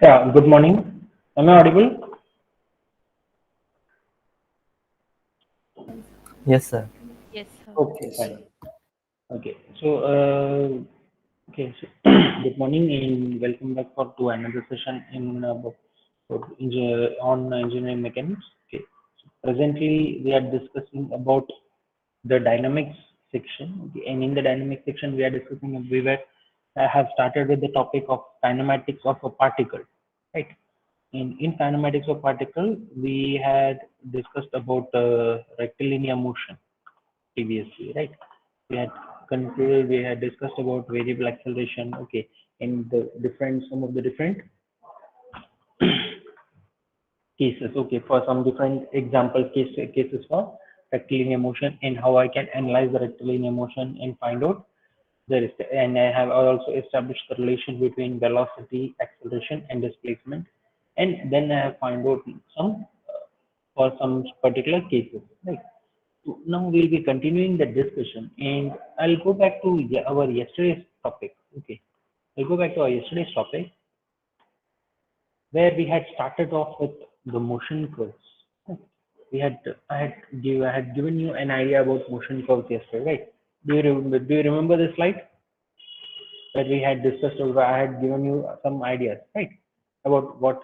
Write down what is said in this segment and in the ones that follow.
Yeah, good morning. Am I audible? Yes, sir. Yes, sir. Okay, fine. Okay, so good morning and welcome back to another session in on engineering mechanics. Okay, so presently we are discussing about the dynamics section. Okay, and in the dynamics section we are discussing I have started with the topic of kinematics of a particle, right? In kinematics of particle, we had discussed about rectilinear motion previously, right? We had concluded, we had discussed about variable acceleration, okay, in the different, some of the different cases, okay, for some different cases for rectilinear motion and how I can analyze the rectilinear motion and find out and I have also established the relation between velocity, acceleration, and displacement. And then I have find out some for some particular cases. Right. So now we'll be continuing the discussion, and I'll go back to our yesterday's topic. Okay, I'll go back to our yesterday's topic where we had started off with the motion curves. We had I had given you an idea about motion curves yesterday, right? Do you remember the slide that we had discussed over? I had given you some ideas, right, about what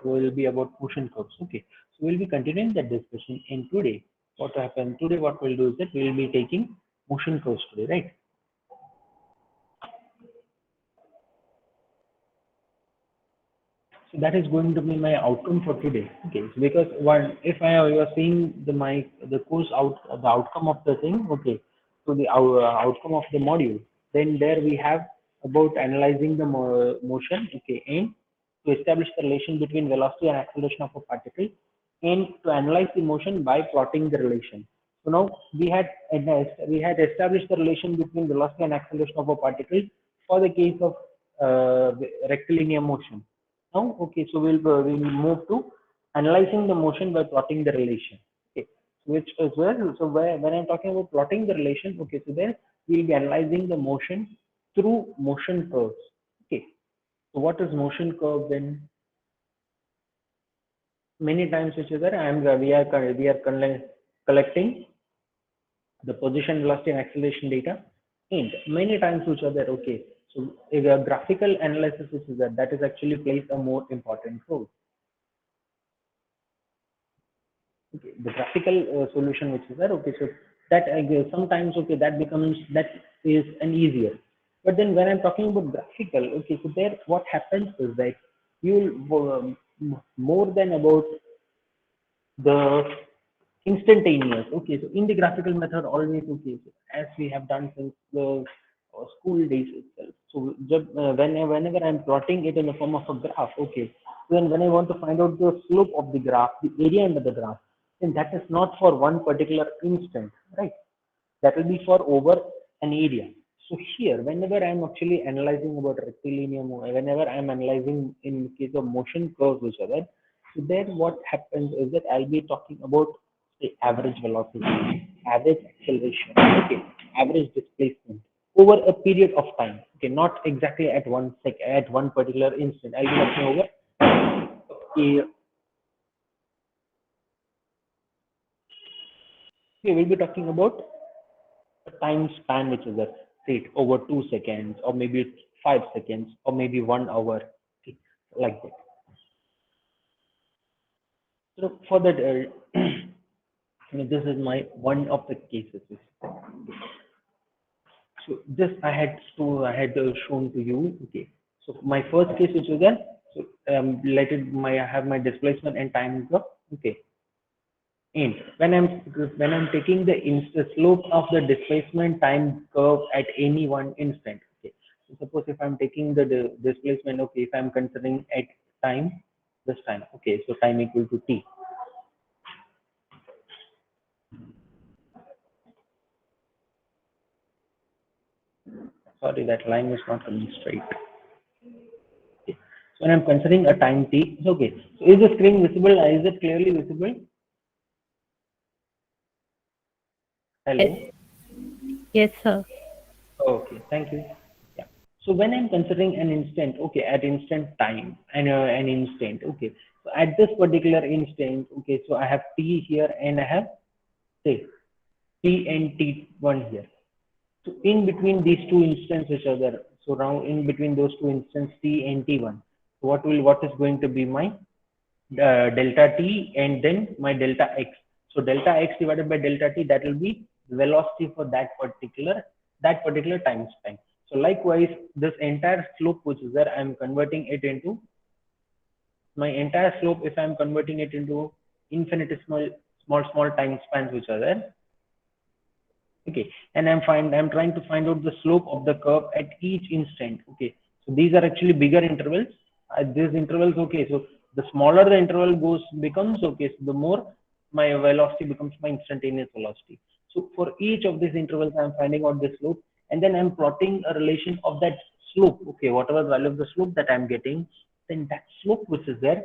will be about motion curves. Okay, so we'll be continuing that discussion. In today, what happened today? What we'll do is that we will be taking motion curves today, right? So that is going to be my outcome for today. Okay, so because one, if I you are seeing the course out the outcome of the thing, okay, so the outcome of the module, then there we have about analyzing the motion, okay, and to establish the relation between velocity and acceleration of a particle, and to analyze the motion by plotting the relation. So now we had established the relation between velocity and acceleration of a particle for the case of rectilinear motion. Now, okay, so we'll move to analyzing the motion by plotting the relation. Okay, which is where when I'm talking about plotting the relation, okay, so there we'll be analyzing the motion through motion curves. Okay, so what is motion curve then? Many times, which is that we are collecting the position, velocity, and acceleration data, and many times which are there. Okay, so if a graphical analysis, which is that is actually plays a more important role. Okay, the graphical solution which is there. Okay, so that I guess sometimes okay that is an easier. But then when I'm talking about graphical, okay, so there what happens is that you'll more than about the instantaneous. Okay, so in the graphical method always okay, so as we have done since the school days itself. So whenever I'm plotting it in the form of a graph, okay, then when I want to find out the slope of the graph, the area under the graph, then that is not for one particular instant, right? That will be for over an area. So here, whenever I'm actually analyzing about rectilinear, whenever I'm analyzing in case of motion curves which are there, so then what happens is that I'll be talking about the average velocity, average acceleration, okay, average displacement over a period of time. Okay, not exactly at at one particular instant. I'll be talking over a, we will be talking about a time span which is a say over 2 seconds or maybe 5 seconds or maybe 1 hour, okay, like that. So for that, this is my one of the cases. So this I had shown to you. Okay. So my first case which is there. So let it my I have my displacement and time curve. Okay. And when I'm taking the slope of the displacement time curve at any one instant. Okay. So suppose if I'm taking the displacement. Okay. If I'm considering at time this time. Okay. So time equal to t. Sorry, that line was not coming straight. Okay. So when I'm considering a time t, it's okay. So is the screen visible? Is it clearly visible? Yes, Hello. yes, sir. Okay. Thank you. Yeah. So when I'm considering an instant, okay, at instant time and an instant, okay. So at this particular instant, okay, so I have t here and I have say t and t1 here. So in between these two instances which are there, so now in between those two instances t and t1, so what is going to be my delta t and then my delta x. So delta x divided by delta t, that will be velocity for that particular time span. So likewise, this entire slope which is there, I'm converting it into my entire slope. If I'm converting it into infinitesimal small time spans which are there, okay, and I'm trying to find out the slope of the curve at each instant. Okay, so these are actually bigger intervals. These intervals, okay, so the smaller the interval becomes, okay, so the more my velocity becomes my instantaneous velocity. So for each of these intervals, I'm finding out the slope, and then I'm plotting a relation of that slope. Okay, whatever the value of the slope that I'm getting, then that slope which is there,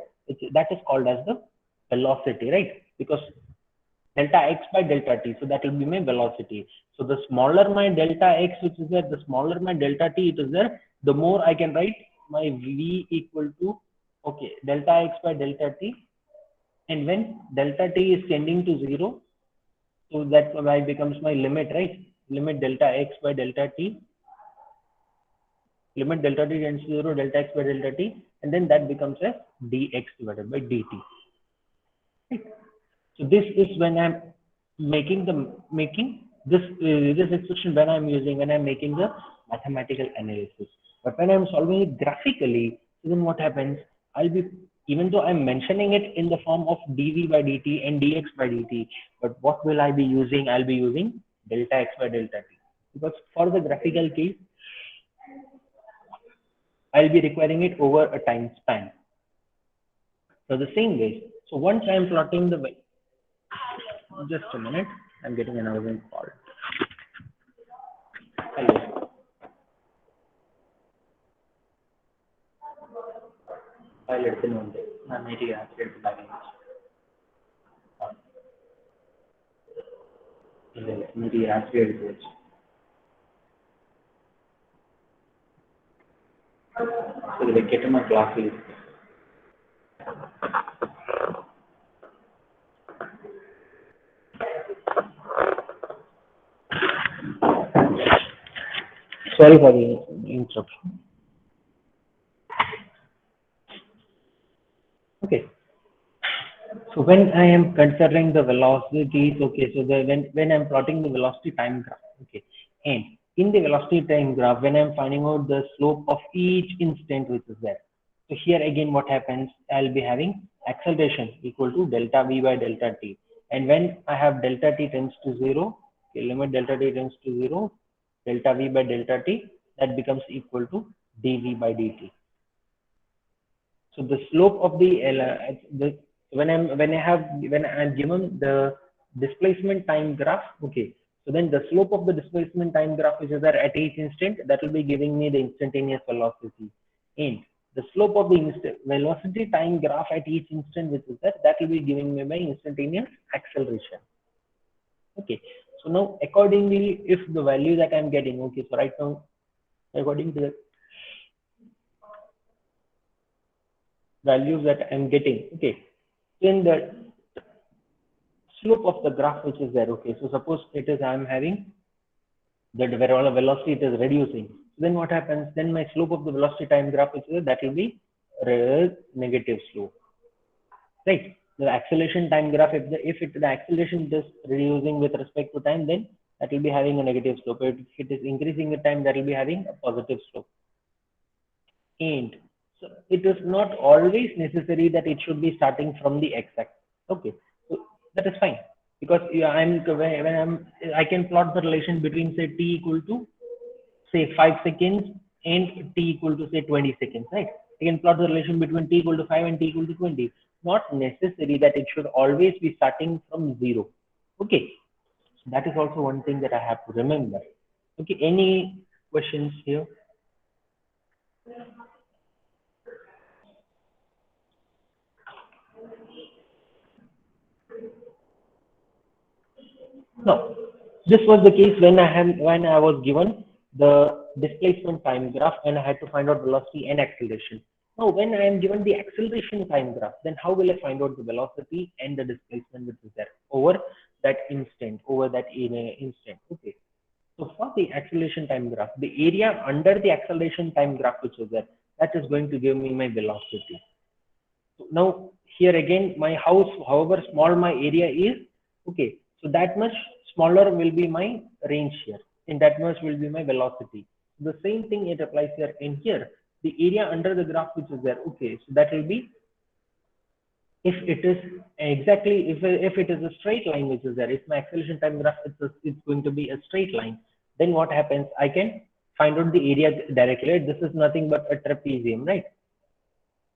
that is called as the velocity, right? Because delta x by delta t. So that will be my velocity. So the smaller my delta x, which is there, the smaller my delta t it is there, the more I can write my v equal to, okay, delta x by delta t. And when delta t is tending to 0, so that y becomes my limit, right? Limit delta x by delta t, limit delta t tends to 0, delta x by delta t, and then that becomes a dx divided by dt. Right? So this is when I'm making this expression when I'm making the mathematical analysis. But when I'm solving it graphically, so then what happens? I'll be even though I'm mentioning it in the form of dv by dt and dx by dt, but what will I be using? I'll be using delta x by delta t, because for the graphical case, I'll be requiring it over a time span. So the same way. So once I'm plotting the just a minute, I'm getting another call. Hello. I'll let them know that I'm meeting after the back end. Meeting after the so they get to my class list. Sorry for the interruption. Okay. So when I am considering the velocities, okay, so when I'm plotting the velocity time graph, okay, and in the velocity time graph, when I'm finding out the slope of each instant which is there, so here again what happens? I'll be having acceleration equal to delta v by delta t, and when I have delta t tends to 0, okay, limit delta t tends to 0, delta v by delta t, that becomes equal to dv by dt. So the slope of the when I'm given the displacement time graph, okay. So then the slope of the displacement time graph which is there at each instant, that will be giving me the instantaneous velocity. And the slope of the velocity time graph at each instant which is there, that will be giving me my instantaneous acceleration. Okay. So now accordingly, if the value that I'm getting, okay, so right now according to the values that I'm getting, okay, then the slope of the graph which is there, okay, so suppose it is I'm having that velocity it is reducing, then what happens? Then my slope of the velocity time graph which is there, that will be negative slope, right? The acceleration time graph, if the acceleration is reducing with respect to time, then that will be having a negative slope. If it is increasing the time, that will be having a positive slope. And so it is not always necessary that it should be starting from the x-axis. Okay, so that is fine, because yeah, I can plot the relation between say t equal to say 5 seconds and t equal to say 20 seconds, right? I can plot the relation between t equal to 5 and t equal to 20. Not necessary that it should always be starting from 0. Okay, so that is also one thing that I have to remember. Okay, any questions here? No, this was the case when I was given the displacement time graph and I had to find out velocity and acceleration. Now, when I am given the acceleration time graph, then how will I find out the velocity and the displacement which is there over that instant, over that instant? Okay. So for the acceleration time graph, the area under the acceleration time graph which is there, that is going to give me my velocity. So now here again, my house, however small my area is, okay, so that much smaller will be my range here, and that much will be my velocity. The same thing it applies here in here. The area under the graph which is there, okay, so that will be, if it is exactly, if it is a straight line which is there, if my acceleration time graph it's going to be a straight line, then what happens? I can find out the area directly. Right? This is nothing but a trapezium, right?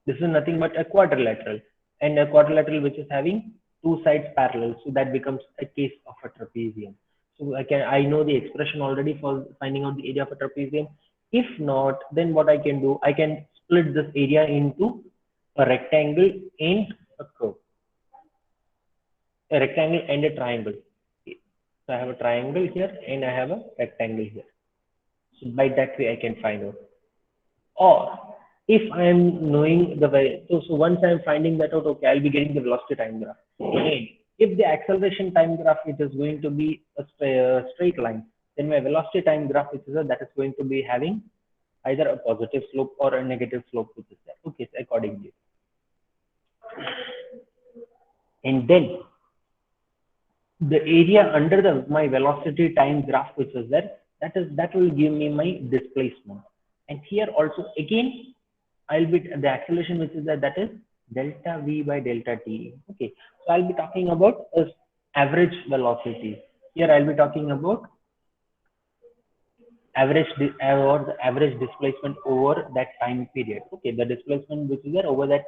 This is nothing but a quadrilateral, and a quadrilateral which is having two sides parallel. So that becomes a case of a trapezium. So I know the expression already for finding out the area of a trapezium. If not, then what I can do, I can split this area into a rectangle and a curve, a rectangle and a triangle. So I have a triangle here and I have a rectangle here. So by that way I can find out. Or if I am knowing the way, so once I am finding that out, okay, I'll be getting the velocity time graph. Again, if the acceleration time graph it is going to be a straight line, then my velocity time graph which is that is going to be having either a positive slope or a negative slope which is there. Okay, so accordingly. And then the area under my velocity time graph which is there, that will give me my displacement. And here also again I'll be the acceleration which is there, that is delta v by delta t. Okay, so I'll be talking about average velocity. Here I'll be talking about average or the average displacement over that time period. Okay, the displacement which is there over that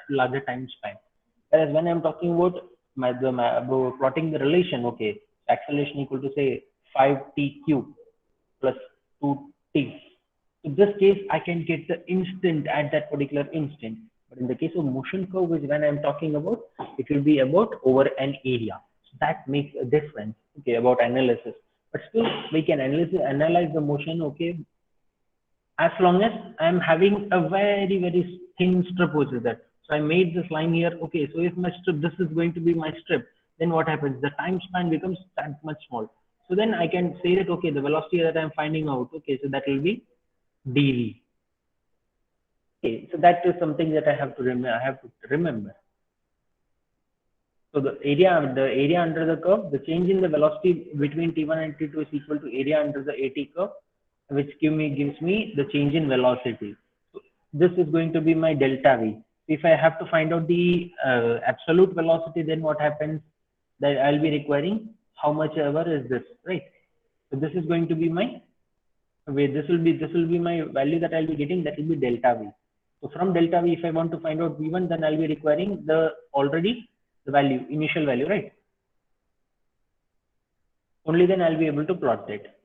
larger time span. Whereas when I'm talking about plotting the relation, okay, acceleration equal to say 5t cube plus 2t. In this case, I can get the instant at that particular instant. But in the case of motion curve, which when I'm talking about, it will be about over an area. So that makes a difference, okay, about analysis. But still, we can analyze the motion, okay, as long as I'm having a very, very thin strip which is that. So I made this line here, okay, so if my strip, this is going to be my strip, then what happens? The time span becomes that much small. So then I can say that, okay, the velocity that I'm finding out, okay, so that will be dV. Okay, so that is something that I have to remember. So the area under the curve, the change in the velocity between T1 and T2 is equal to area under the AT curve, which gives me the change in velocity. So this is going to be my delta V. If I have to find out the absolute velocity, then what happens? That I'll be requiring how much ever is this, right? So this is going to be my this will be my value that I'll be getting. That will be delta V. So from delta V, if I want to find out V1, then I'll be requiring the value, initial value, right? Only then I'll be able to plot that.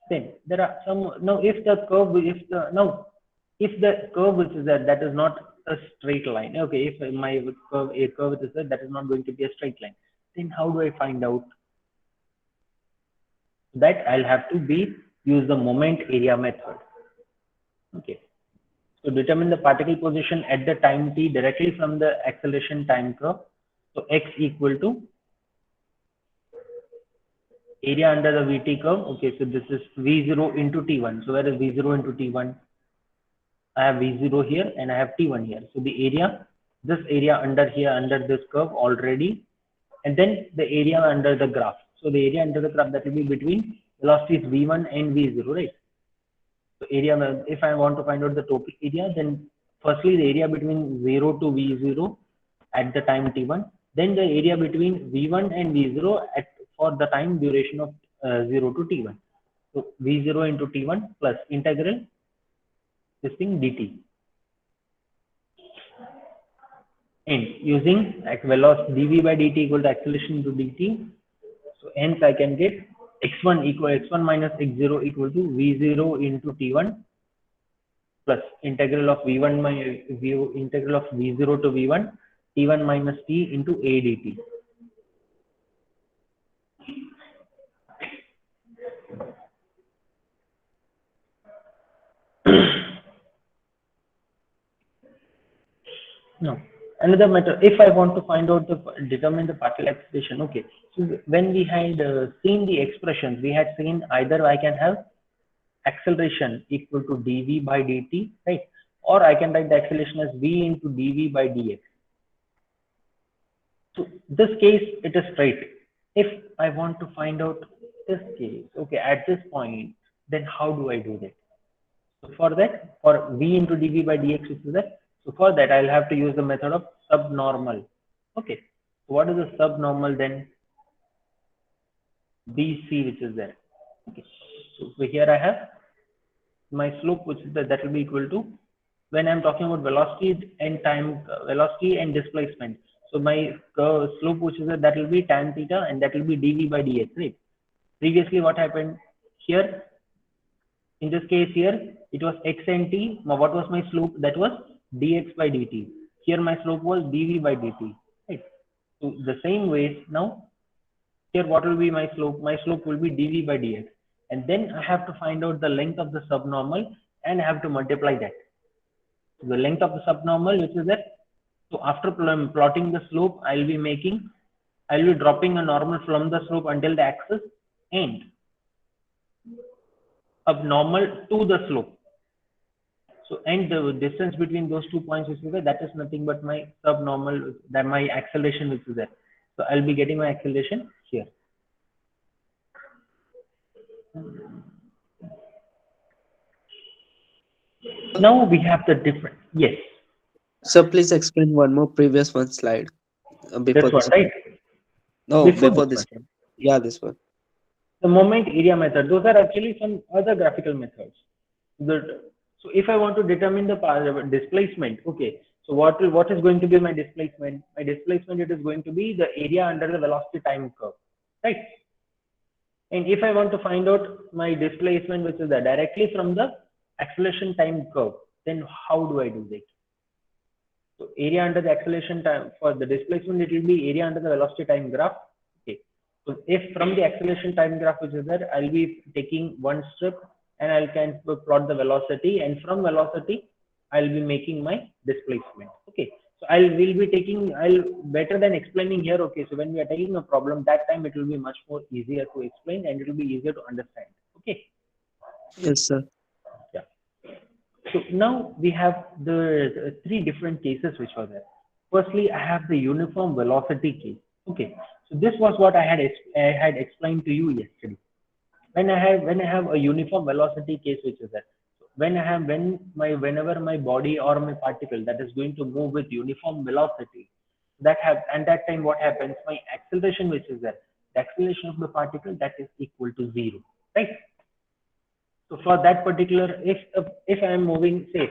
Then there are some, now if the curve, if the curve which is there, that is not a straight line. Okay, if my curve, a curve is there, that is not going to be a straight line. Then how do I find out? That I'll have to use the moment area method. Okay. So determine the particle position at the time t directly from the acceleration time curve. So x equal to area under the Vt curve. Okay, so this is V0 into T1. So where is V0 into T1? I have V0 here and I have T1 here. So the area, this area under here, under this curve already, and then the area under the graph. So the area under the graph, that will be between velocities V1 and V0, right? So area, if I want to find out the total area, then firstly the area between 0 to V0 at the time T1, then the area between V1 and V0 for the time duration of 0 to T1. So V0 into T1 plus integral this thing dt. And using velocity dv by dt equal to acceleration into dt. So hence I can get x1 minus x0 equal to v0 into t1 plus integral of integral of v0 to v1 t1 minus t into a dt. No. Another matter, if I want to find out determine the particle acceleration, okay. So when we had seen the expressions, we had seen either I can have acceleration equal to dv by dt, right? Or I can write the acceleration as v into dv by dx. So this case, it is straight. If I want to find out this case, okay, at this point, then how do I do that? So for that, for v into dv by dx, which is that, so for that, I'll have to use the method of subnormal. Okay, so what is the subnormal then? bc, which is there. Okay, so here I have my slope, which is that will be equal to, when I'm talking about velocity and time, velocity and displacement. So my slope, which is that will be tan theta, and that will be dv by dx, right? Previously, what happened here? In this case here, it was x and t. Now, what was my slope? That was dx by dt. Here, my slope was dv by dt. Right. So the same way now, here what will be my slope? My slope will be dv by dx, and then I have to find out the length of the subnormal, and I have to multiply that. So the length of the subnormal, which is that. So after plotting the slope, I'll be dropping a normal from the slope until the axis, and abnormal to the slope. So, and the distance between those 2 points, which is there, that is nothing but my subnormal, that my acceleration, which is there. So I'll be getting my acceleration here. Now we have the different. Yes. So please explain one more previous one slide This before one, this right? one. No, Before before this this one. one. Yeah, this one. The moment area method, those are actually some other graphical methods. So if I want to determine the displacement, okay, so what is going to be my displacement? My displacement, it is going to be the area under the velocity time curve, right? And if I want to find out my displacement, which is directly from the acceleration time curve, then how do I do that? So area under the acceleration time, for the displacement, it will be area under the velocity time graph. Okay. So if from the acceleration time graph, which is there, I'll be taking one strip and I can plot the velocity, and from velocity, I'll be making my displacement. Okay. So I'll better than explaining here. Okay. So when we are taking a problem, that time it will be much more easier to explain, and it will be easier to understand. Okay. Yes, sir. Yeah. So now we have the three different cases which were there. Firstly, I have the uniform velocity case. Okay, so this was what I had explained to you yesterday. When I have a uniform velocity case, which is that whenever my body or my particle that is going to move with uniform velocity, and that time what happens? My acceleration, which is there, the acceleration of the particle, that is equal to zero, right? So for that particular, if I am moving, say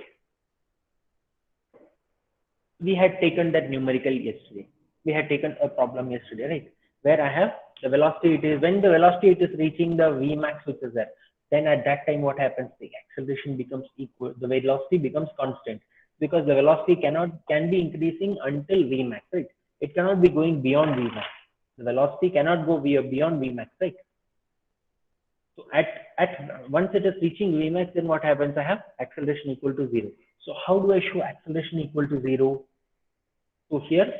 we had taken that numerical yesterday. We had taken a problem yesterday, right? Where I have the velocity, it is when the velocity it is reaching the Vmax, which is there. Then at that time, what happens? The acceleration becomes equal, the velocity becomes constant, because the velocity can be increasing until Vmax, right? It cannot be going beyond Vmax. The velocity cannot go beyond Vmax, right? So at once it is reaching Vmax, then what happens? I have acceleration equal to zero. So how do I show acceleration equal to zero? So here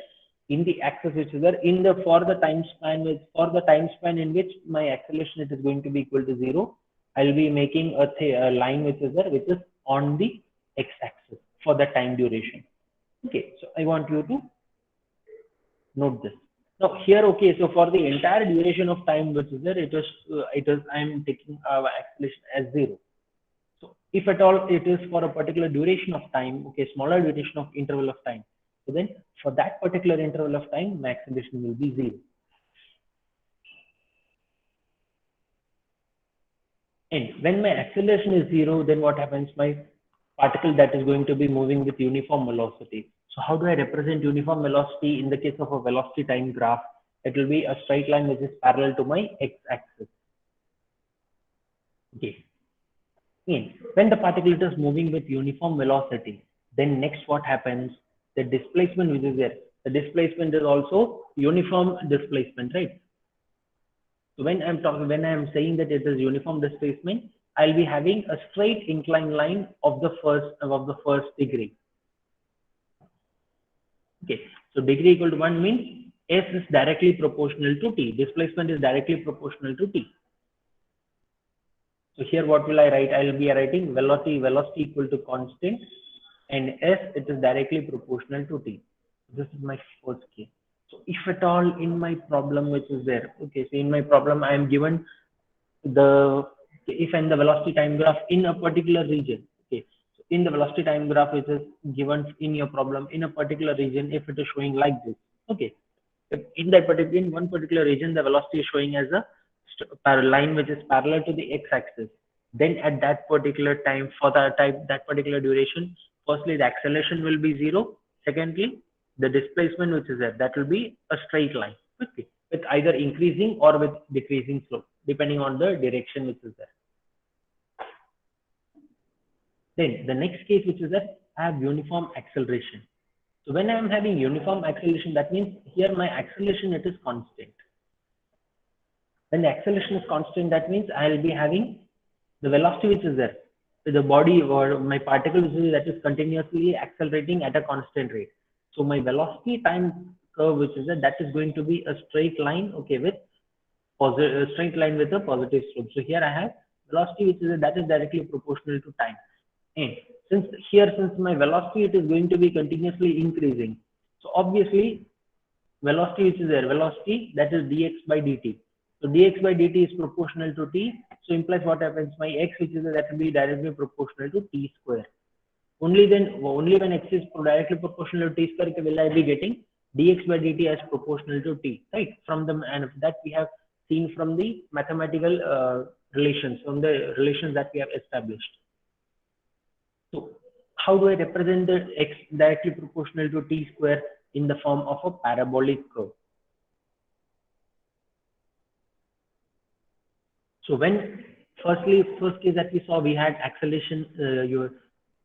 in the axis, which is there, for the time span in which my acceleration it is going to be equal to zero, I'll be making a line which is there, which is on the x-axis for the time duration. Okay, so I want you to note this. Now here, okay, so for the entire duration of time which is there, I'm taking acceleration as zero. So if at all it is for a particular duration of time, okay, smaller duration of interval of time, so then for that particular interval of time, my acceleration will be zero. And when my acceleration is zero, then what happens? My particle that is going to be moving with uniform velocity. So how do I represent uniform velocity in the case of a velocity time graph? It will be a straight line which is parallel to my x-axis. Okay. And when the particle is moving with uniform velocity, then next what happens? The displacement which is there. The displacement is also uniform displacement, right? So when I'm saying that it is uniform displacement, I'll be having a straight inclined line of the first degree. Okay, so degree equal to 1 means s is directly proportional to t, displacement is directly proportional to t. So here what will I write? I will be writing velocity equal to constant, and s it is directly proportional to t. This is my first case. So if at all in my problem which is there, okay, so in my problem I am given the if and the velocity time graph in a particular region, okay, so in the velocity time graph which is given in your problem in a particular region, if it is showing like this, okay, if in that particular in one particular region the velocity is showing as a line which is parallel to the x-axis, then at that particular time for that particular duration, firstly the acceleration will be 0, secondly the displacement which is there, that will be a straight line, okay, with either increasing or with decreasing slope depending on the direction which is there. Then the next case which is that I have uniform acceleration. So when I am having uniform acceleration, that means here my acceleration it is constant. When the acceleration is constant, that means I will be having the velocity which is there. So the body or my particle that is continuously accelerating at a constant rate. So my velocity time curve which is there, that is going to be a straight line, okay, with positive straight line with a positive slope. So here I have velocity which is there, that is directly proportional to time. And since my velocity it is going to be continuously increasing, so obviously velocity which is there, velocity that is dx by dt. So dx by dt is proportional to t. So implies what happens? My x which is there, that will be directly proportional to t square. Only when x is directly proportional to t square will I be getting dx by dt as proportional to t, right? From the and that we have seen from the mathematical relations, from the relations that we have established. So how do I represent the x directly proportional to t square in the form of a parabolic curve? So when first case that we saw, we had acceleration, your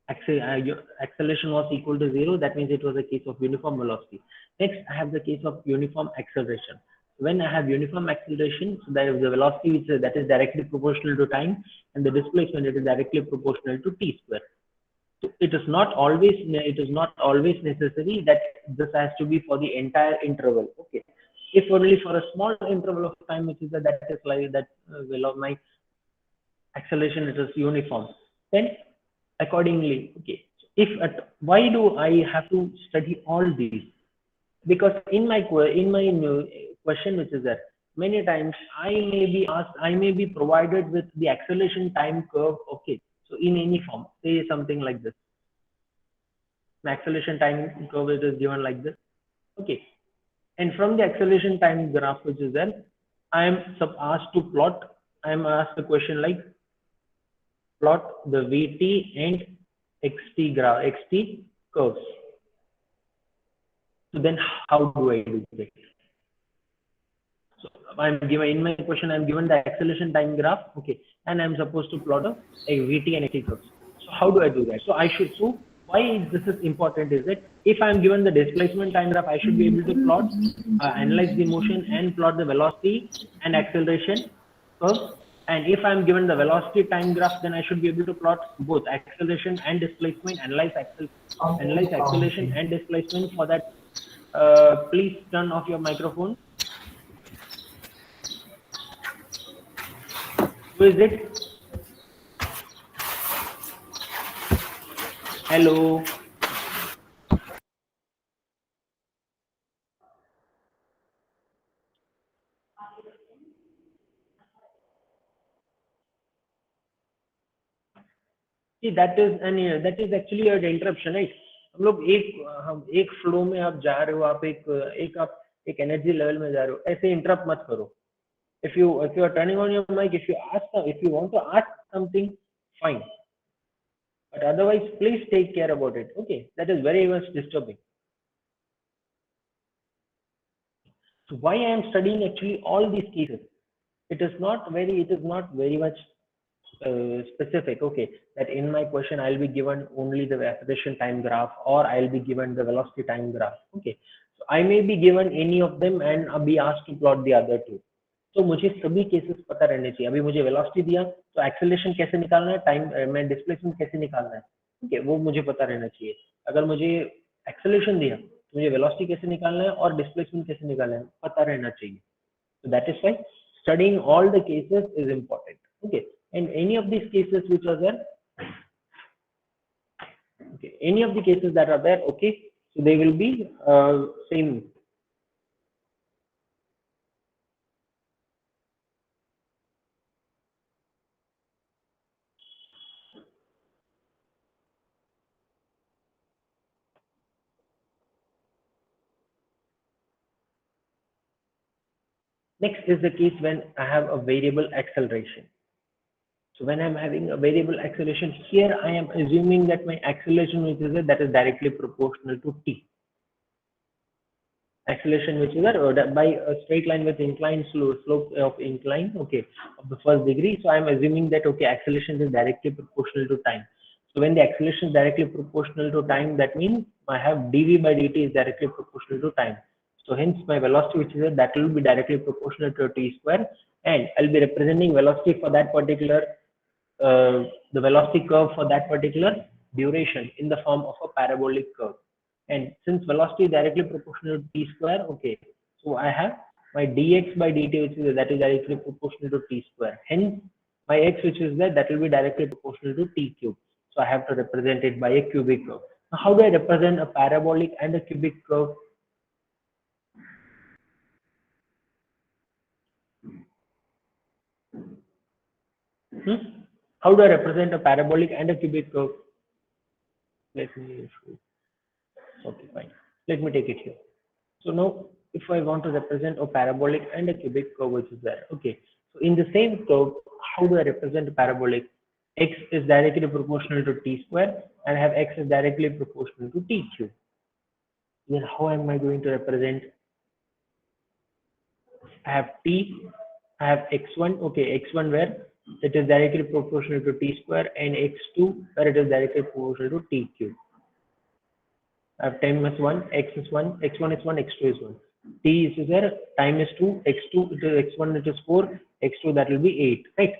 acceleration was equal to 0. That means it was a case of uniform velocity. Next, I have the case of uniform acceleration. When I have uniform acceleration, so that is the velocity which that is directly proportional to time, and the displacement it is directly proportional to t square. So it is not always necessary that this has to be for the entire interval. Okay, if only for a small interval of time, which is that is like that will of my acceleration it is uniform, then accordingly, okay. If why do I have to study all these? Because in my question which is there, many times I may be asked, I may be provided with the acceleration time curve, okay, so in any form, say something like this, the acceleration time curve is given like this, okay, and from the acceleration time graph which is there, I am asked to plot, I am asked a question like plot the vt and xt curves. So then how do I do that? So I'm given in my question, I'm given the acceleration time graph, okay, and I'm supposed to plot a vt and xt curves. So how do I do that? So why this is important is that if I'm given the displacement time graph, I should be able to plot, analyze the motion and plot the velocity and acceleration curves. And if I'm given the velocity time graph, then I should be able to plot both acceleration and displacement, analyze acceleration and displacement. For that, please turn off your microphone. Who is it? Hello. See, that is actually an interruption, right? हम लोग एक flow में आप जा रहे हो, आप एक एनर्जी लेवल में जा रहे हो, ऐसे इंटरप्ट मत करो. If you are turning on your mic, if you want to ask something, fine. But otherwise, please take care about it. Okay, that is very much disturbing. So why I am studying actually all these cases? It is not very much specific. Okay, that in my question I'll be given only the acceleration time graph, or I'll be given the velocity time graph. Okay, so I may be given any of them and I'll be asked to plot the other two. तो मुझे सभी cases पता रहने चाहिए. अभी मुझे velocity दिया तो एक्सेलरेशन कैसे निकालना है, टाइम में डिस्प्लेसमेंट कैसे निकालना है, ठीक है, वो मुझे पता रहना चाहिए. अगर मुझे एक्सेलरेशन दिया तो मुझे वेलोसिटी कैसे निकालना है और डिस्प्लेसमेंट कैसे निकालना है पता रहना चाहिए. So that is why studying all the cases is important. Okay, and any of these cases which are there, okay, any of the cases that are there, okay, so they will be same. Next is the case when I have a variable acceleration. So when I'm having a variable acceleration here, I am assuming that my acceleration which is there, that is directly proportional to t. Acceleration which is there by a straight line with inclined slope of incline, okay, of the first degree. So I'm assuming that okay, acceleration is directly proportional to time. So when the acceleration is directly proportional to time, that means I have dv by dt is directly proportional to time. So hence my velocity which is there, that will be directly proportional to t square, and I'll be representing velocity for that particular the velocity curve for that particular duration in the form of a parabolic curve. And since velocity is directly proportional to t square, okay, so I have my dx by dt which is that is directly proportional to t square. Hence, my x which is there, that will be directly proportional to t cube. So I have to represent it by a cubic curve. Now, how do I represent a parabolic and a cubic curve? How do I represent a parabolic and a cubic curve? Let me show. Okay, fine. Let me take it here. So now, if I want to represent a parabolic and a cubic curve which is there, okay. So in the same curve, how do I represent a parabolic? X is directly proportional to t square, and I have x is directly proportional to t cube. Then how am I going to represent? I have t, I have x1, okay, x1 where it is directly proportional to t square, and x2 where it is directly proportional to t cube. I have time is 1, x is 1, x1 is 1, x2 is 1. T is there, time is 2, x2 it is x1 it is 4, x2 that will be 8, right?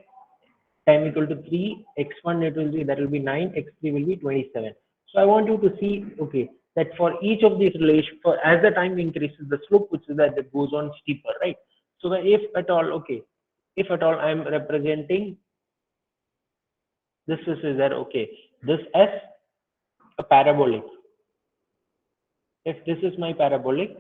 Time equal to 3, x1 it will be that will be 9, x3 will be 27. So I want you to see, okay, that for each of these relations, for as the time increases, the slope which is that goes on steeper, right? So if at all, okay, if at all I am representing this is there, okay, this as a parabolic. If this is my parabolic,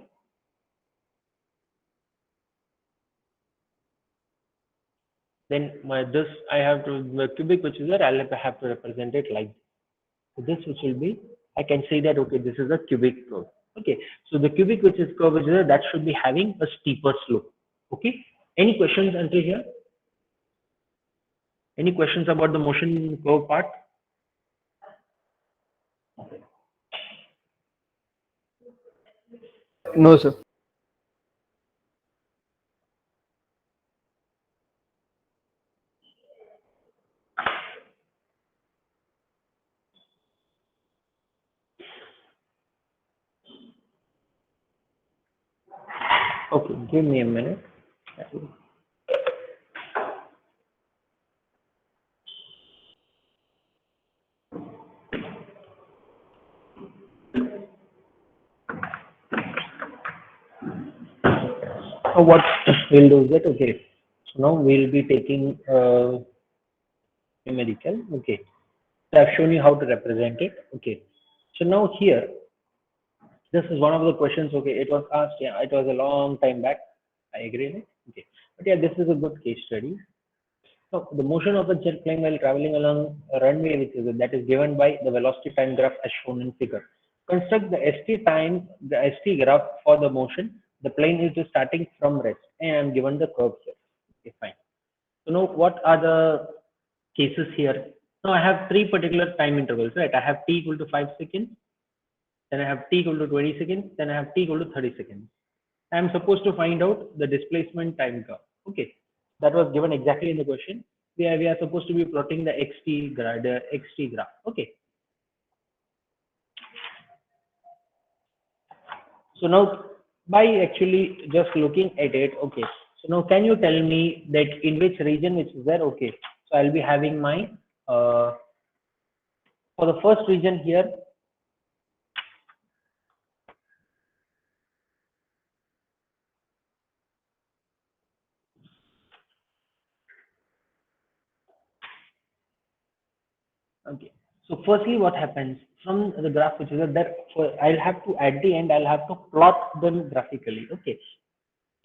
then my this I have to the cubic which is there, I'll have to represent it like so this which will be I can say that okay, this is a cubic curve. Okay, so the cubic which is curve is there, that should be having a steeper slope. Okay, any questions until here? Any questions about the motion curve part? No, sir. Okay, give me a minute. So what we'll do is that okay, so now we'll be taking numerical. Okay, so I've shown you how to represent it. Okay, so now here this is one of the questions. Okay, it was asked. Yeah, it was a long time back. I agree. Right? Okay, but yeah, this is a good case study. So the motion of a jet plane while traveling along a runway, which is that is given by the velocity time graph as shown in figure. Construct the ST graph for the motion. The plane is just starting from rest, and I'm given the curve here. Okay, fine. So now what are the cases here? Now I have three particular time intervals, right? I have t equal to 5 seconds, then I have t equal to 20 seconds, then I have t equal to 30 seconds. I am supposed to find out the displacement time curve. Okay, that was given exactly in the question. We are supposed to be plotting the xt graph. Okay, so now by actually just looking at it, okay, so now can you tell me that in which region which is there? Okay, so I'll be having my for the first region here, Okay. So firstly, what happens from the graph, which is that I'll have to, at the end, I'll have to plot them graphically. Okay.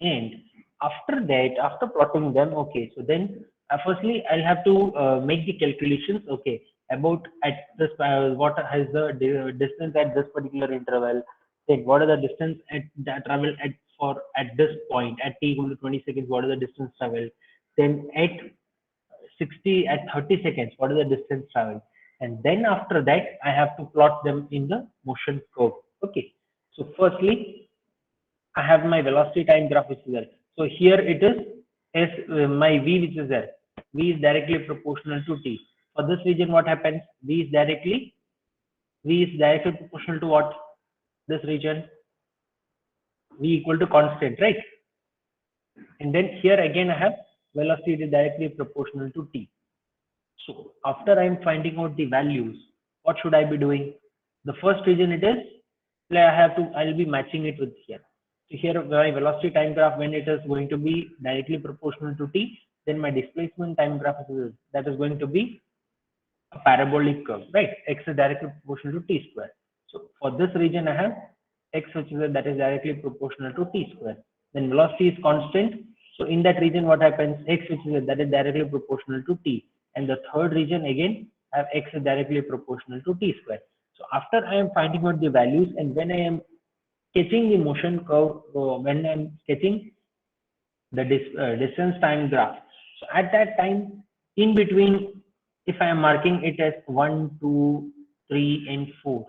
And after that, after plotting them, okay, so then firstly I'll have to make the calculations, okay, about at this what is the distance at this particular interval, then what are the distance at that travel at for at this point at t equal to 20 seconds, what is the distance traveled, then at 60 at 30 seconds, what is the distance traveled, and then after that I have to plot them in the motion curve. Okay, so firstly I have my velocity time graph which is there. So here it is S my V which is there. V is directly proportional to T. For this region, what happens? V is directly proportional to what? This region, V equal to constant, right? And then here again I have velocity is directly proportional to T. So after I'm finding out the values, what should I be doing? The first region it is, I'll be matching it with here. So here my velocity time graph, when it is going to be directly proportional to t, then my displacement time graph that is going to be a parabolic curve, right? X is directly proportional to t square. So for this region I have x which is that is directly proportional to t square. Then velocity is constant. So in that region what happens? X which is that is directly proportional to t. And the third region again I have x is directly proportional to t square. So after I am finding out the values and when I am sketching the motion curve, when I'm sketching the distance time graph. So at that time, in between, if I am marking it as 1, 2, 3, and 4,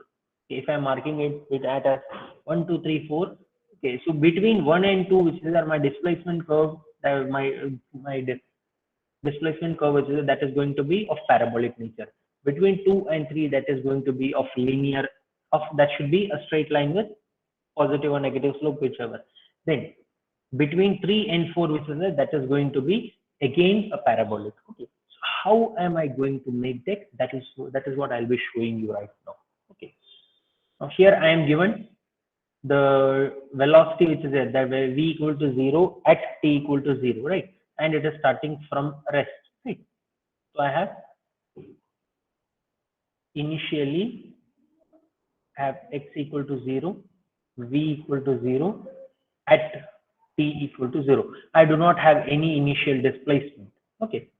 if I am marking it at a 1, 2, 3, 4, okay, so between 1 and 2, which is my displacement curve, my displacement curve, which is that is going to be of parabolic nature. Between 2 and 3, that is going to be of linear, that should be a straight line with positive or negative slope, whichever. Then between 3 and 4, which is that is going to be again a parabolic. Okay. So how am I going to make that? That is what I'll be showing you right now. Okay. Now here I am given the velocity which is there, that v equal to 0 at t equal to 0, right? And it is starting from rest, right? So I have initially have x equal to 0, v equal to 0, at t equal to 0. I do not have any initial displacement. Okay.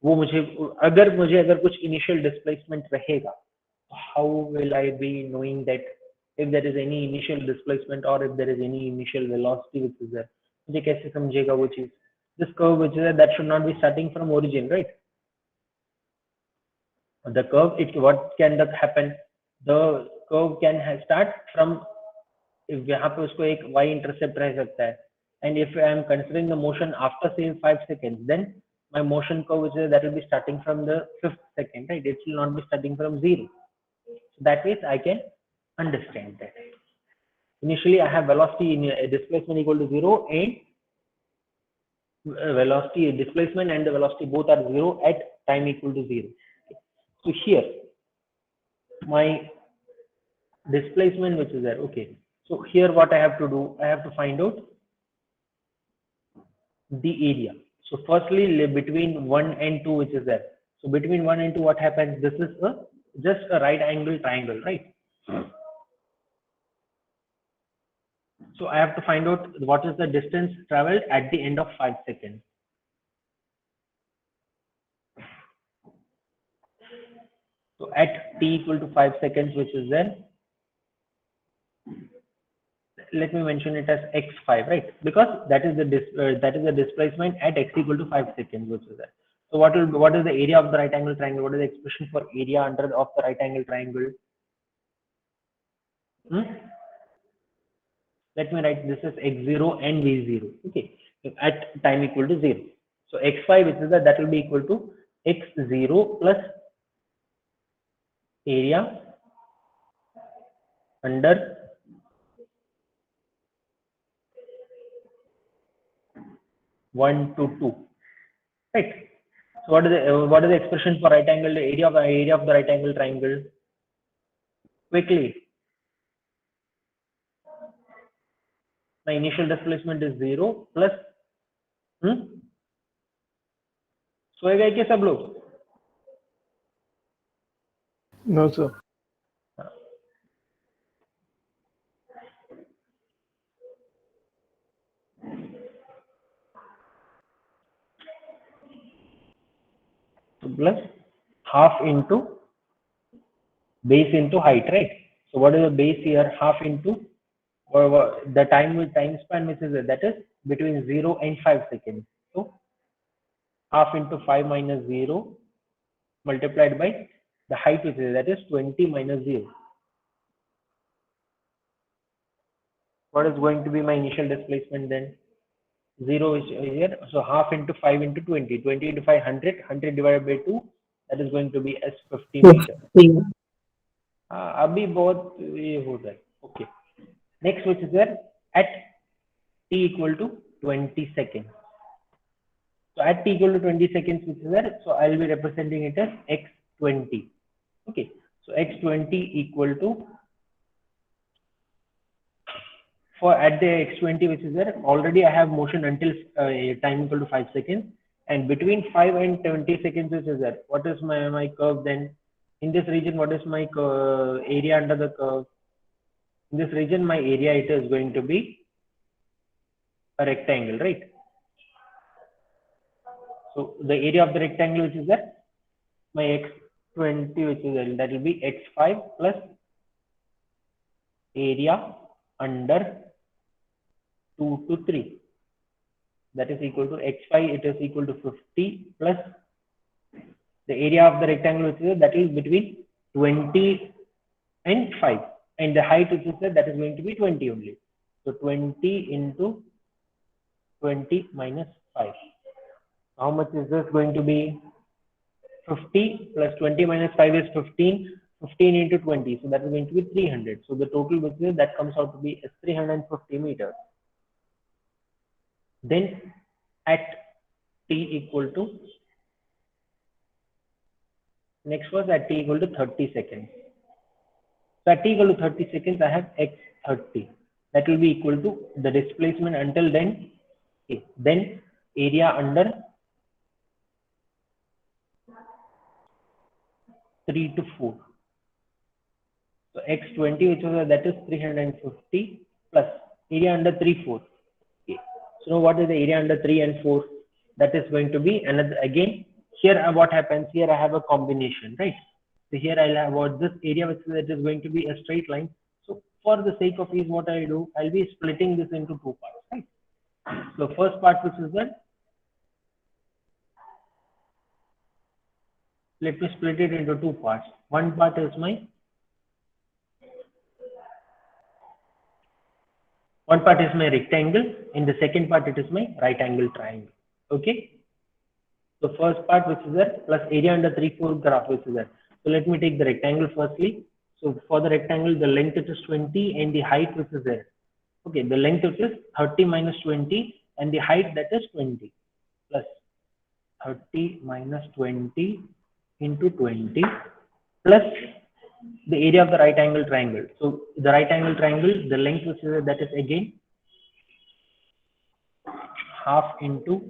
वो मुझे अगर कुछ initial displacement रहेगा, how will I be knowing that if there is any initial displacement or if there is any initial velocity which is there? मुझे कैसे समझेगा वो चीज? This curve which is there, that should not be starting from origin, right? The curve, what can that happen? The curve can start from, if यहाँ पे उसको एक y intercept रह सकता है, and if I am considering the motion after say 5 seconds, then my motion curve which is that will be starting from the 5th second, right? It will not be starting from 0. So that way I can understand that. Initially I have velocity in displacement equal to 0 and velocity displacement and the velocity both are 0 at time equal to 0. So here my displacement which is there, okay. So here what I have to do, I have to find out the area. So firstly between 1 and 2 which is there. So between 1 and 2 what happens? This is just a right angle triangle, right? So I have to find out what is the distance traveled at the end of 5 seconds. So at t equal to 5 seconds, which is there, let me mention it as x5, right? Because that is the displacement at x equal to 5 seconds, which is there. So what is the area of the right angle triangle? What is the expression for area of the right angle triangle? Let me write this as x0 and v0. Okay, at time equal to 0. So x5, which is that will be equal to x0 plus area under 1 to 2, right? So what is the expression for right angle, the area of the right angle triangle? Quickly, my initial displacement is 0 plus सोएगा क्या सब लोग? No, sir. So plus half into base into height, right? So what is the base here? Half into the time span which is there, that is between 0 and 5 seconds. So half into 5 minus 0 multiplied by the height which is there, that is 20 minus 0. What is going to be my initial displacement then? 0 is here. So half into 5 into 20. 20 into 5, 100. 100 divided by 2. That is going to be as 50 meter. अभी बहुत ये हो रहा है. Okay. Next which is there at t equal to 20 seconds. So at t equal to 20 seconds which is there. So I will be representing it as x20. Okay. So x20 equal to, for at the x20 which is there, already I have motion until time equal to 5 seconds, and between 5 and 20 seconds which is there, what is my curve then? In this region, what is my area under the curve? In this region, my area it is going to be a rectangle, right? So the area of the rectangle which is there, my x20 which is there, that will be x5 plus area under 2 to 3. That is equal to x5, it is equal to 50 plus the area of the rectangle which is there, that is between 20 and 5, and the height which is there, that is going to be 20 only. So 20 into 20 minus 5. How much is this going to be? 50 plus 20 minus 5 is 15. 15 into 20, so that is going to be 300. So the total which is that comes out to be 350 meters. Then at t equal to, next was at t equal to 30 seconds. So at t equal to 30 seconds, I have x30. That will be equal to the displacement until then. Okay. Then area under 3 to 4. So x20 which was that is 350 plus area under 3 4. Okay. So now what is the area under 3 and 4? That is going to be another, again here what happens, here I have a combination, right? So here I'll have what this area which that is going to be a straight line. So for the sake of ease, what I do, I'll be splitting this into two parts, right? So first part which is that, let me split it into two parts. One part is my rectangle, and the second part it is my right angle triangle. Okay. So first part which is there plus area under 3 4 graph which is there. So let me take the rectangle firstly. So for the rectangle, the length it is 20 and the height which is there. Okay, the length it is 30 minus 20 and the height that is 20 plus 30 minus 20 into 20 plus the area of the right angle triangle. So the right angle triangle, the length which is there, that is again half into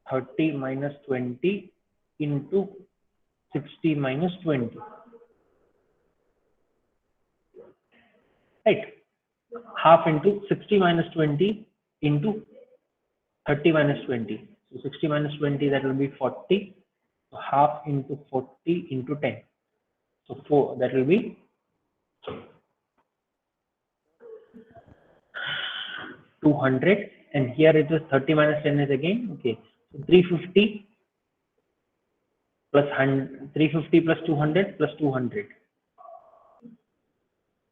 30 minus 20 into 60 minus 20. Right? Half into 60 minus 20 into 30 minus 20. So 60 minus 20, that will be 40. So half into 40 into 10. So 4, that will be 200. And here it is 30 minus 10 is again, okay. So 350 plus 100, 350 plus 200 plus 200.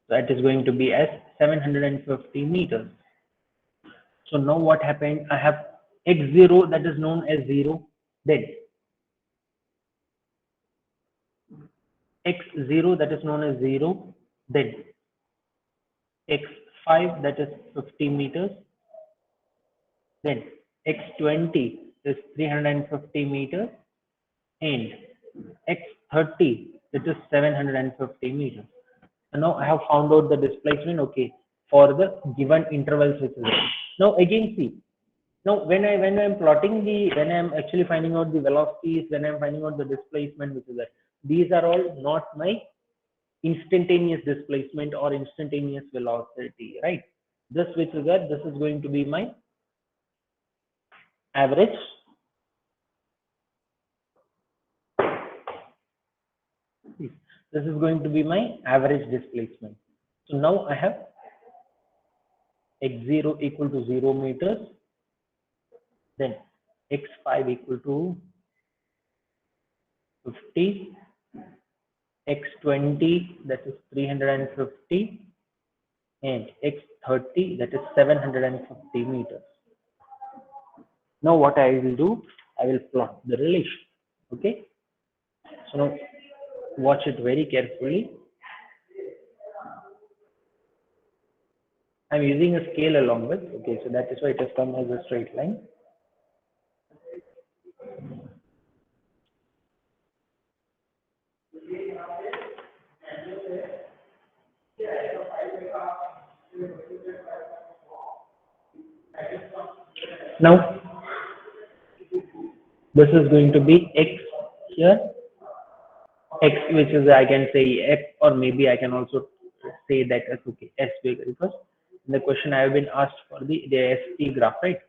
So that is going to be as 750 meters. So now what happened? I have x0 that is known as 0. Then x0 that is known as 0. Then x5 that is 50 meters. Then x20 is 350 meters. And x30 that is 750 meters. So now I have found out the displacement, okay, for the given intervals which is there. Now again see, now when I'm plotting when I'm actually finding out the velocities, when I'm finding out the displacement which is there, these are all not my instantaneous displacement or instantaneous velocity, right? This which is that this is going to be my average this is going to be my average displacement. So now I have x0 equal to 0 meters, then x5 equal to 50, x20 that is 350, and x30 that is 750 meters. Now what I will do, I will plot the relation. Okay, so now watch it very carefully. I'm using a scale along with, okay, so that is why it has come as a straight line. Now this is going to be x here, x which is I can say f, or maybe I can also say that as okay s because in the question I have been asked for the ST graph, right?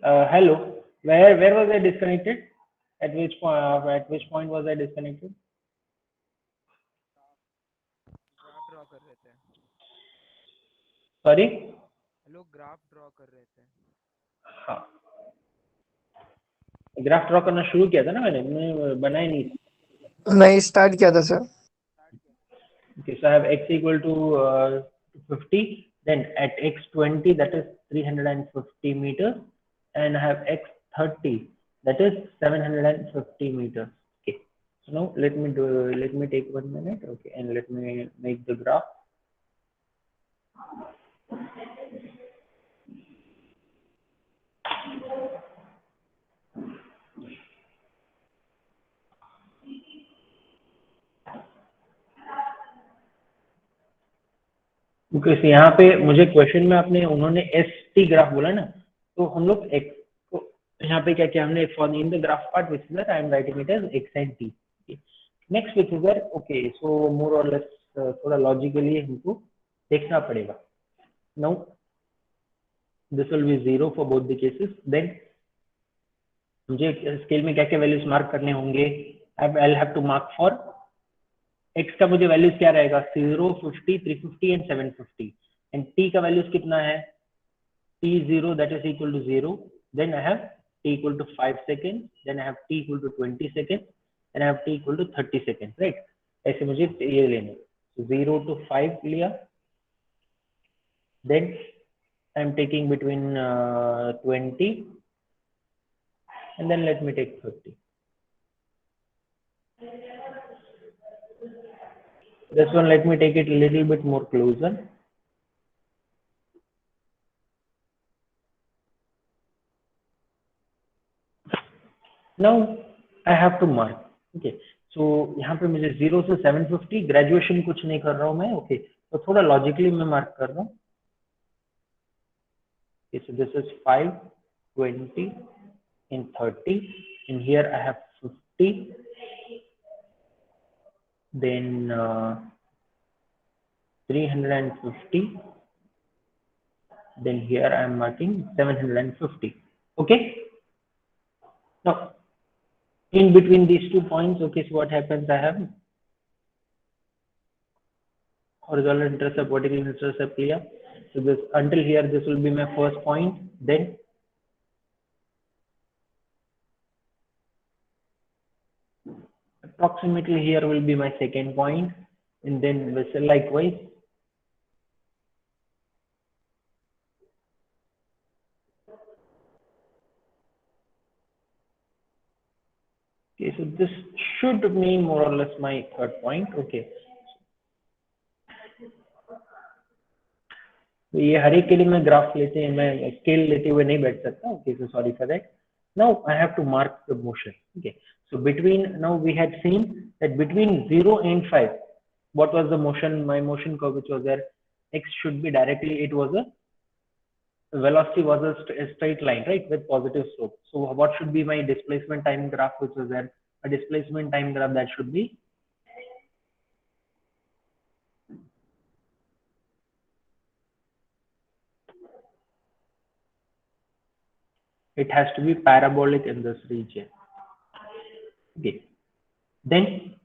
Hello, where was I disconnected? At which point was I disconnected? Graph draw कर रहे थे Sorry. लोग graph draw कर रहे थे हाँ, graph draw करना शुरू किया था ना मैंने बनाया नहीं। नहीं स्टार्ट किया था sir. Okay, so I have x equal to 50, then at x20 that is 350 meters, and I have x30 that is 750 meters. Okay, so now let me take 1 minute, okay, and let me make the graph. Okay, so यहाँ पे मुझे question में आपने उन्होंने S T graph बोला ना, तो हम लोग एक्स को यहाँ पे क्या किया हमने, for in the graph part which is I am writing it as x and t. Next which is okay, so more or less थोड़ा लॉजिकली हमको देखना पड़ेगा। Now this will be 0 for both the cases, then मुझे scale में क्या क्या values mark करने होंगे, I will have to mark for x का मुझे वैल्यूज क्या रहेगा, 0, 50, 350 एंड 750, एंड t का वैल्यूज कितना है, t0 that is equal to 0, then I have t equal to 5 seconds, then I have t equal to 20 seconds, and I have t equal to 30 seconds, right? ऐसे मुझे ये लेने, 0 to 5 लिया, then I am taking between 20, and then let me take 30. This one let me take it a little bit more closer. Now I have to mark. Okay, so यहाँ पे मुझे 0 से 750 graduation कुछ नहीं कर रहा हूँ मैं. ओके, तो थोड़ा लॉजिकली मैं मार्क कर रहा हूँ. Okay, so this is 5, 20 and 30, and here I have 50, then 350, then here I am marking 750. Okay, now in between these 2 points, okay, so what happens, I have horizontal intercept, vertical intercept here. So this, until here, this will be my first point. Then approximately here will be my second point, and then vessel likewise. Okay, so this should mean more or less my third point. Okay, तो ये हर एक के लिए मैं graph लेते हैं, मैं scale लेते हुए नहीं बैठ सकता. Okay, so sorry for that. Now I have to mark the motion. Okay, so between, now we had seen that between 0 and 5, what was the motion, my motion curve which was there? X should be directly, it was a velocity was a straight line, right, with positive slope. So what should be my displacement time graph which was there? A displacement time graph that should be, it has to be parabolic in this region. Okay, then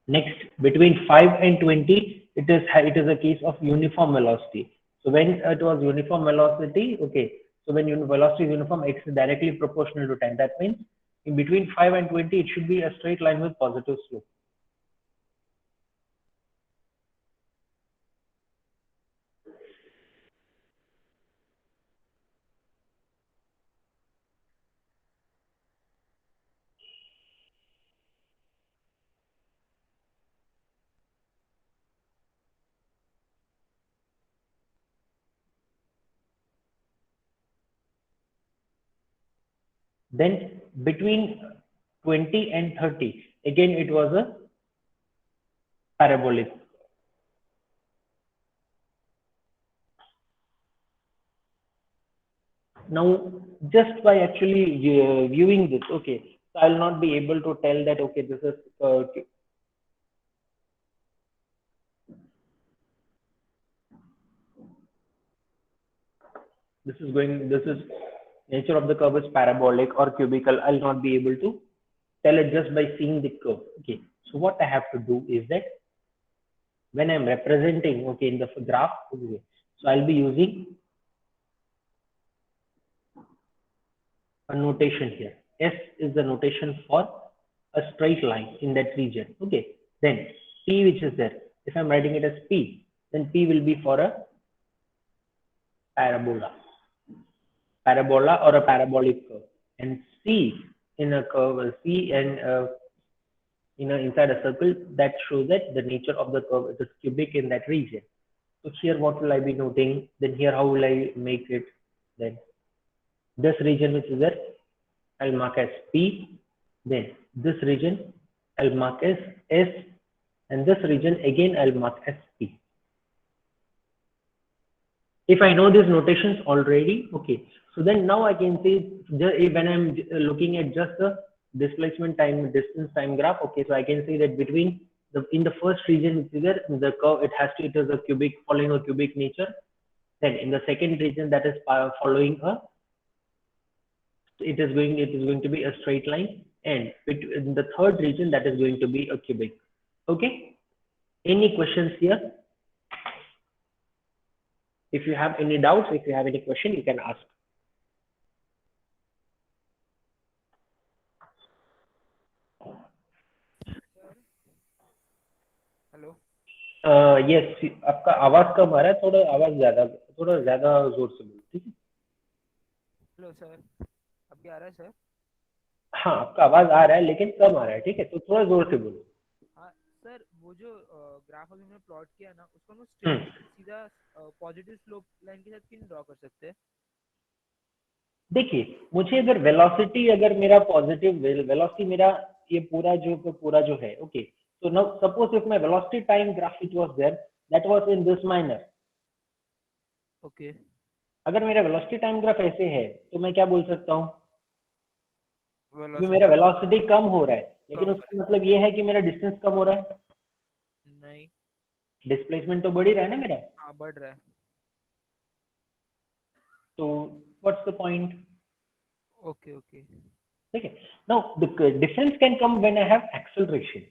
next, between 5 and 20, it is a case of uniform velocity. So when it was uniform velocity, okay, so when velocity is uniform, x is directly proportional to 10. That means in between 5 and 20, it should be a straight line with positive slope. Then between 20 and 30, again it was a parabolic. Now, just by actually viewing this, okay, so I'll not be able to tell that, okay, this is this is nature of the curve is parabolic or cubical. I'll not be able to tell it just by seeing the curve. Okay, so what I have to do is that when I'm representing, okay, in the graph, okay, so I'll be using a notation here. S is the notation for a straight line in that region. Okay, then P which is there, if I'm writing it as P, then P will be for a parabola or a parabolic curve, and C in a curve, C and inside a circle, that shows that the nature of the curve is cubic in that region. So here what will I be noting? Then here how will I make it? Then this region which is there, I'll mark as P. Then this region I'll mark as S, and this region again I'll mark as P. If I know these notations already, okay, so then now I can say when I'm looking at just the displacement time, distance time graph, okay, so I can say that between in the first region which is there, the curve, it is a cubic, following a cubic nature. Then in the second region, that is following a, it is going to be a straight line, and in the third region, that is going to be a cubic. Okay, any questions here? If you have any doubts, if you have any question, you can ask. Hello yes, आपका आवाज कम आ रहा है, थोड़ा ज्यादा जोर से बोलो, ठीक है? हेलो सर, अब क्या आ रहा है सर? हाँ, आपका आवाज आ रहा है लेकिन कम आ रहा है, ठीक है, तो थोड़ा जोर से बोलो. हाँ सर, वो जो ग्राफ अभी मैंने प्लॉट किया ना, उसको हम हम्म. सीधा पॉजिटिव स्लोप लाइन के साथ क्यों ड्रॉ कर सकते हैं? देखिए मुझे अगर वेलोसिटी, अगर मेरा पॉजिटिव वेलोसिटी मेरा ये पूरा जो है, okay, so now suppose if my velocity time graph it was there, that was in this manner. Okay. अगर मेरा वेलोसिटी टाइम ग्राफ ऐसे है तो मैं क्या बोल सकता हूँ कि Velocity मेरा वेलोसिटी कम हो रहा है, लेकिन कम उसका मतलब ये है कि मेरा डिस्टेंस कम हो रहा है, नहीं, डिस्प्लेसमेंट तो बढ़ ही रहा है ना मेरा, हाँ बढ़ रहा है. तो what's the point. Okay, okay. ठीक है. Now the difference can come when I have acceleration.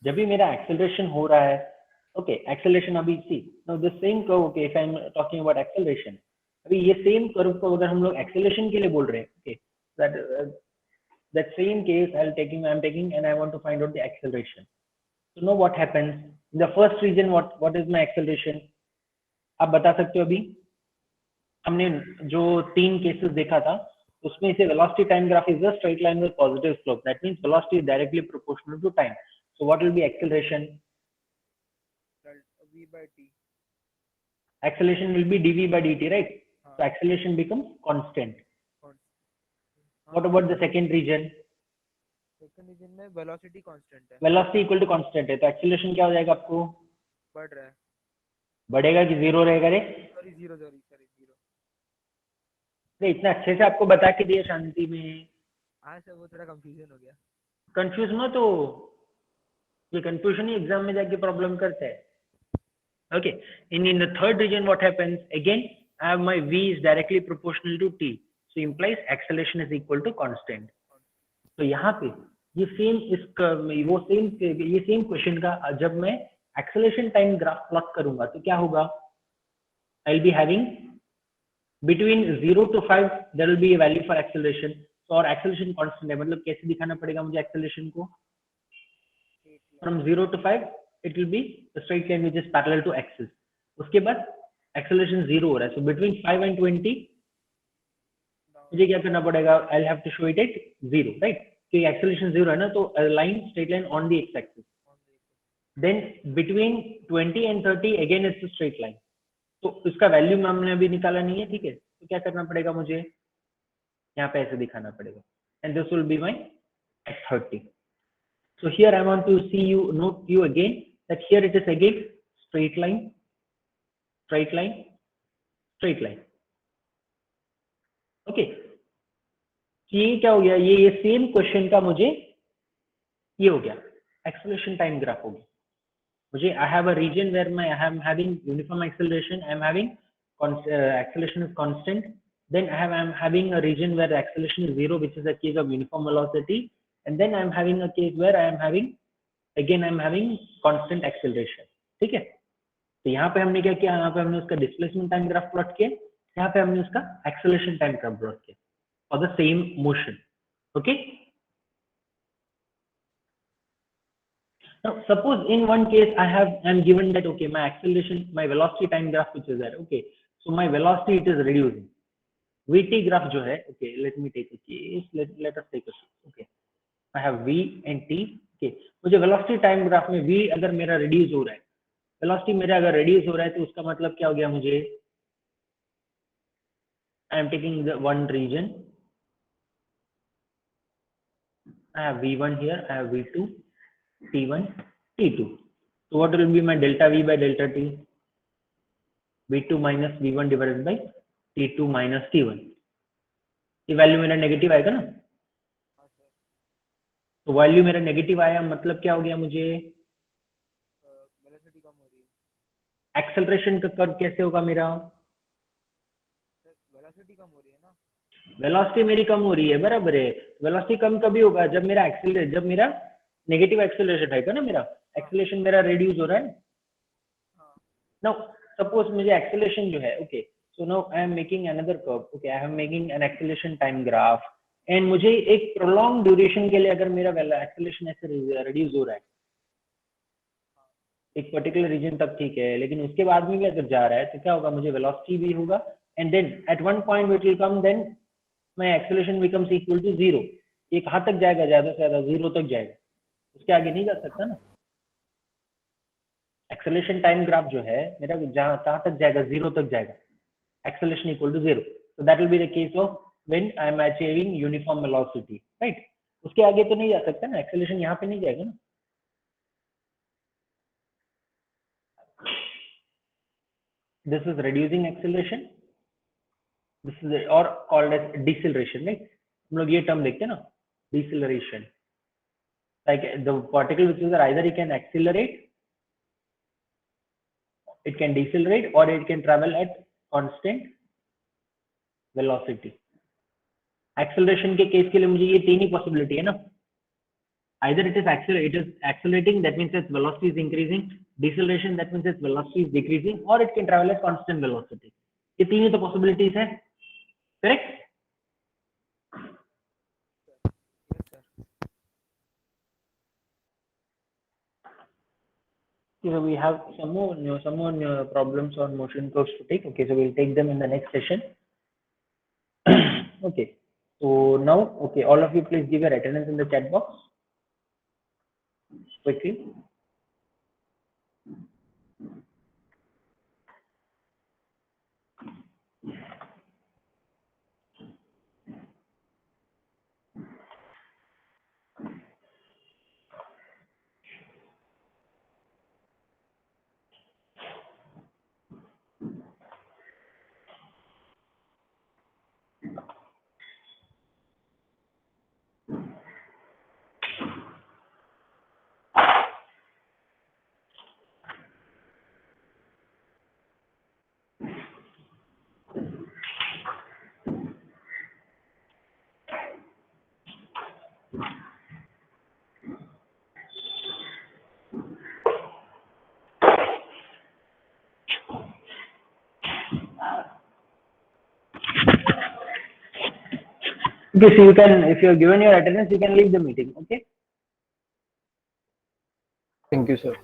जब भी मेरा एक्सेलरेशन हो रहा है, ओके, एक्सेलरेशन अभी see now the same curve, okay, if I am talking about acceleration, अभी ये सेम कर्व को अगर हम लोग एक्सेलरेशन के लिए बोल रहे हैं, okay, that same case I'm taking and I want to find out the acceleration. So now what happens in the first region, what is my acceleration? आप बता सकते हो. अभी हमने जो 3 केसेस देखा था उसमें से velocity time graph is a straight line with positive slope. That means velocity is directly proportional to time. So what will be acceleration? V by T. Acceleration will be dv by dt, right? So acceleration becomes constant. What about the second region? Second region में velocity constant है, Velocity equal to constant है, तो acceleration क्या हो जाएगा आपको? बढ़ रहा है. बढ़ेगा कि जीरो रहेगा रे? Sorry zero. अरे इतना अच्छे से आपको बता के दिया शांति में, हाँ सर वो थोड़ा कंफ्यूजन हो गया. कंफ्यूज मत हो, ये कंफ्यूजन ही एग्जाम में जाके प्रॉब्लम करता है. Okay, in the third region what happens again, I have my v is directly proportional to t, so implies acceleration is equal to constant. तो यहाँ पे ये सेम ये सेम क्वेश्चन का जब मैं एक्सेलरेशन टाइम ग्राफ प्लॉट करूंगा तो क्या होगा, I'll be having between 0 to 5 there will be a value for acceleration. तो और acceleration constant है, मतलब कैसे दिखाना पड़ेगा मुझे acceleration को, from 0 to 5 it will be a straight line which is parallel to axis. उसके बाद acceleration 0 हो रहा है, so between 5 and 20 मुझे क्या करना पड़ेगा, I'll have to show it at 0, right? तो acceleration 0 है ना, तो a line straight line on the x axis. Then between 20 and 30 again it's a straight line. तो इसका वैल्यू हमने अभी निकाला नहीं है, ठीक है, तो क्या करना पड़ेगा मुझे, यहाँ पे ऐसे दिखाना पड़ेगा, and this will be my x30. So here I want to see you note you again that here it is again straight line, straight line, straight line. Okay, ये क्या हो गया, ये सेम क्वेश्चन का मुझे ये हो गया acceleration time graph हो गया. मुझे I have a region where I am having uniform acceleration, I am having acceleration is constant. Then I am having a region where the acceleration is 0, which is a case of uniform velocity, and then I am having a case where I am having constant acceleration. ठीक है, तो यहाँ पे हमने क्या किया, यहाँ पे हमने उसका डिस्प्लेसमेंट टाइम ग्राफ प्लॉट किया, यहाँ पे हमने उसका एक्सेलरेशन टाइम ग्राफ प्लॉट किया for the same motion. Okay, now suppose in one case I'm given that, okay, my acceleration, my velocity time graph which is there, okay, so my velocity it is reducing, vt graph जो है, okay, let me take a case, let us take a case, okay, I have v and t, okay, मुझे velocity time graph में v अगर मेरा reduce हो रहा है, velocity मेरा अगर reduce हो रहा है तो उसका मतलब क्या हो गया, मुझे I am taking the one region, I have v1 here, I have v2, t1, t2. So what will be my delta v by delta t? v2 minus v1 divided by t2 minus t1. ये value मेरा negative आएगा ना, तो value मेरा negative आया मतलब क्या हो गया, मुझे वेलोसिटी कम हो रही है. एक्सेलरेशन का कर्व कैसे होगा मेरा, वेलोसिटी कम हो रही है ना. वेलोसिटी मेरी कम हो रही है, बराबर है. वेलोसिटी कम कभी होगा, जब मेरा नेगेटिव एक्सेलरेशन आएगा ना, मेरा एक्सेलरेशन मेरा रिड्यूस हो रहा है. नाउ सपोज मुझे एक्सेलरेशन जो है, okay, so now I am making another curve, okay, I am making an acceleration time graph, and मुझे एक प्रोलॉन्ग ड्यूरेशन के लिए अगर मेरा एक्सेलरेशन ऐसे रिड्यूस हो रहा है एक पर्टिकुलर रीजन तक, ठीक है, लेकिन उसके बाद में भी अगर जा रहा है तो क्या होगा, मुझे वेलोसिटी भी होगा, and then at one point it will come, then my acceleration becomes equal to 0. ये कहाँ तक जाएगा, ज्यादा से ज्यादा 0 तक जाएगा, उसके आगे नहीं जा सकता ना. एक्सेलरेशन टाइम ग्राफ जो है मेरा कहाँ तक जाएगा, 0 तक जाएगा, acceleration equal to 0. so that will be the case of when I am achieving uniform velocity, right? उसके आगे तो नहीं जा सकता ना, acceleration यहाँ पे नहीं जाएगा ना. This is reducing acceleration. This is or called as deceleration, right? हम लोग ये term देखते हैं ना, deceleration. Like the particle which is there, either it can accelerate, it can decelerate, or it can travel at constant velocity. Acceleration के case के लिए मुझे ये तीन ही possibility है ना. Either it is accelerating, that means its velocity is increasing. Deceleration, that means its velocity is decreasing, or it can travel at constant velocity. ये तीन ही तो possibilities है, correct? Yes, sir. So we have some more problems on motion curves to take. Okay, so we'll take them in the next session. Okay, so now, okay, all of you please give your attendance in the chat box quickly. Okay, so you can, if you are given your attendance, you can leave the meeting. Okay. Thank you, sir.